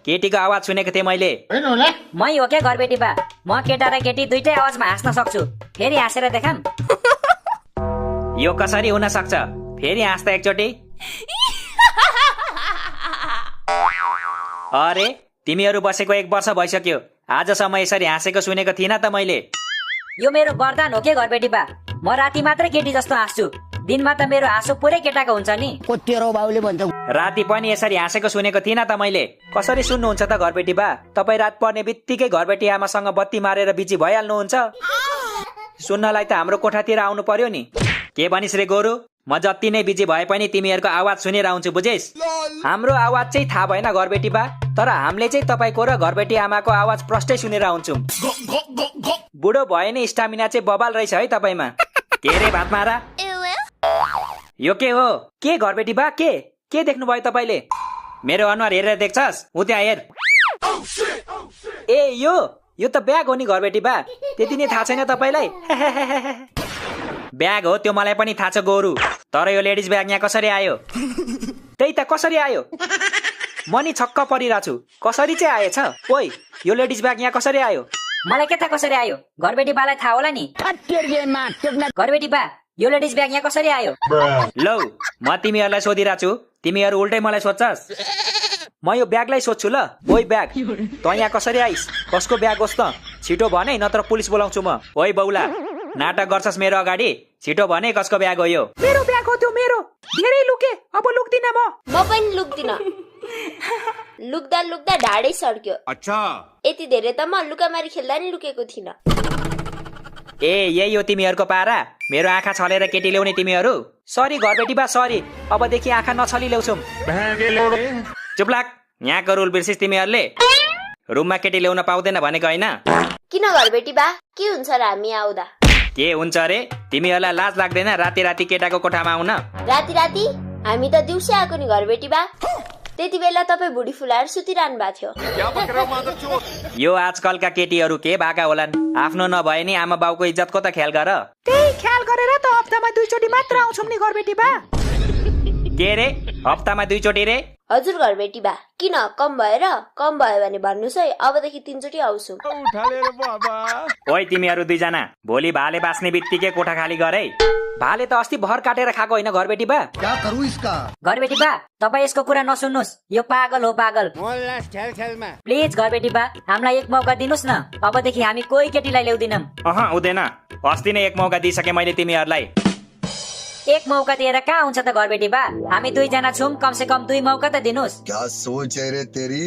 केटीको आवाज सुनेको थिएँ मैले। मै हो क्या घरबेटी बा? म केटा र केटी दुइटै आवाजमा हाँस्न सक्छु। फेरि हाँसेर देखाम। यो कसरी हुन सक्छ? फेरि हाँस्दा एकचोटि। अरे तिमीहरू बसेको 1 वर्ष भइसक्यो, आजसम्म यसरी हाँसेको सुनेको थिइनँ त मैले। यो मेरो वरदान हो के घरबेटी बा? म राति मात्र केटी जस्तो हाँस्छु, दिनमा त मेरो हाँसो पुरै केटाको हुन्छ नि। कोतेरो बाउले भन्छ। राति पनि यसरी हाँसेको सुनेको थिइनँ त मैले। कसरी सुन्नुहुन्छ त घरबेटी बा? तपाईँ रात पर्ने बित्तिकै घरबेटी आमासँग बत्ती मारेर बिजी भइहाल्नुहुन्छ। सुन्नलाई त हाम्रो कोठातिर आउनु पर्यो नि। के भनिस् रे गोरु? म जति नै बिजी भए पनि तिमीहरूको आवाज सुनेर आउँछु, बुझेस्? हाम्रो आवाज चाहिँ थाहा भएन घरबेटी बा, तर हामीले चाहिँ तपाईँको र घरबेटी आमाको आवाज प्रष्टै सुनेर आउँछौँ। बुढो भए नि स्टामिना चाहिँ बबाल रहेछ है तपाईँमा। के रे भात मारा? यो के हो? के घरबेटी बा? के देख्नु भयो तपाईँले? मेरो अनुहार हेरेर देख्छस्? उ त्यहाँ हेर। ए यो त ब्याग हो नि घरबेटी बा, त्यति नै थाहा छैन तपाईँलाई? ब्याग हो त्यो मलाई पनि थाहा छ गोरु, तर यो लेडिज ब्याग यहाँ कसरी आयो? त्यही त कसरी आयो? म नि छक्क परिरहेको छु, कसरी चाहिँ आएछ? ओइ यो लेडिज ब्याग यहाँ कसरी आयो? मलाई के थाहा कसरी आयो? घरबेटी बालाई थाहा होला नि। घरबेटी बा, यो लेडिज ब्याग यहाँ कसरी आयो? लौ म तिमीहरूलाई सोधिरहेको छु, तिमीहरू उल्टै मलाई सोध्छस्। म यो ब्यागलाई सोध्छु ल। ओइ ब्याग, त यहाँ कसरी आइस? कसको ब्याग होस् त? छिटो भने नत्र पुलिस बोलाउँछु म। ओइ बौला, नाटक गर्छस् मेरो अगाडि? छिटो भने कसको ब्याग हो यो? मेरो ब्याग हो त्यो, मेरो। धेरै लुके, अब लुक्दिन म। म पनि लुक्दिन। लुक्दा लुक्दा ढाडै सड्क्यो। अच्छा, यति धेरै त म लुकामारी खेल्दा नि लुकेको थिइनँ। ए यही हो तिमीहरूको पारा? मेरो आँखा छलेर केटी ल्याउने तिमीहरू? सरी घरबेटी बा, सरी। अबदेखि आँखा नछली ल्याउँछौँ। चुप लाग, यहाँको रुल बिर्सिस् तिमीहरूले? रुममा केटी ल्याउन पाउँदैन भनेको होइन? किन घरबेटी बा, के हुन्छ र हामी आउँदा? के हुन्छ रे? तिमीहरूलाई लाज लाग्दैन राति राति केटाको कोठामा आउन? राति राति? हामी त दिउँसै आएको नि घरबेटी बा। त्यति बेला तपाईँ भुडी फुलाएर सुतिरहनु भएको थियो। यो आजकलका केटीहरू के भएका होलान्? आफ्नो नभए नि आमा बाउको इज्जतको त ख्याल गर। त्यही ख्याल गरेर त हप्तामा 2 चोटि मात्र आउँछौँ नि घरबेटी बा। के रे हप्तामा 2 चोटि रे? हजुर घरबेटी बा, किन कम भयो भने भन्नुहोस् है, अबदेखि 3 चोटि आउँछु। ओइ तिमीहरू दुईजना, भोलि भाले बाँच्ने बित्तिकै कोठा खाली गरे। भाले त अस्ति भर काटेर खाएको होइन घरबेटी बा? क्या करूं इसका? घरबेटी बा, तपाईँ यसको कुरा नसुन्नुहोस्, यो पागल हो पागल। प्लिज घरबेटी बा, हामीलाई 1 मौका दिनुहोस् न। अबदेखि हामी कोही केटीलाई ल्याउँदिनौँ। हुँदैन, अस्ति नै 1 मौका दिइसके मैले तिमीहरूलाई। 1 मौका दिएर कहाँ हुन्छ त घरबेटी बा? हामी 2 जना छौँ, कम से कम 2 मौका त दिनुहोस्। क्या सोच है रे तेरी?